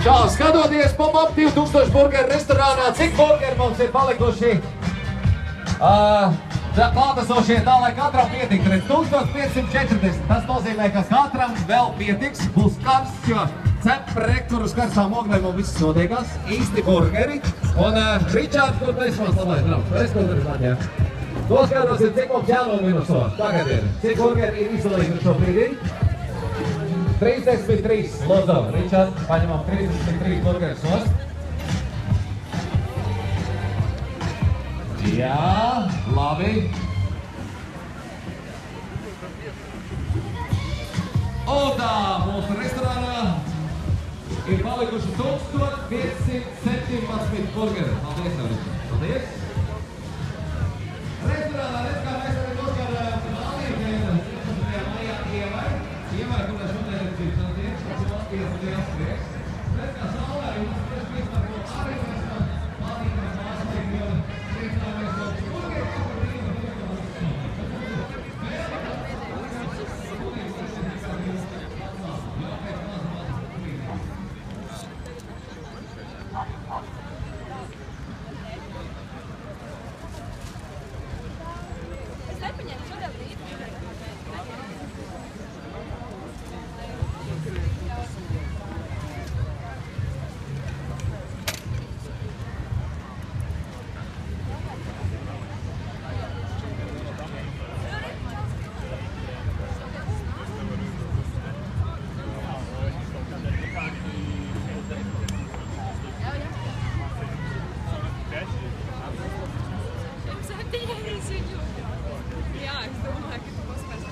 Čau, skatoties Pop-Up 2000 burgeru restorānā, cik burgeri mums ir palikuši klātesošie tā, lai katram pietiktu. 1540. Tas nozīmē, ka katram vēl pietiks, būs karsts, jo cep rekturus karstām oglēm un viss notiekās. Īsti burgeri. Un Ričārds, kur mēs mums labais brauc? Es kaut arī man, jā. Noskaidrosim, cik mums jānominuso. Tagad ir. Cik burgeri ir izolīgi šo brīdī? 33. Lūdzu, Ričārds, paņemam 33 burgeris nost. Jā, labi. Un tā, mūsu restorānā ir palikuši 1517 burgeri. Paldies, Ričārds. Paldies. Restorānā, redz, kā mēs arī noskatām valītēm, 17. maijā Ievai, kurā šodien ir pirmsdienas, tas ir Latvijas dienas prieks. Redz, kā saulē ir mums priekš par ko arī mēs valītēm māstīm, jo priecāmies vēl burgeri, kur brīva Jā, es domāju, ka tu paspēsi.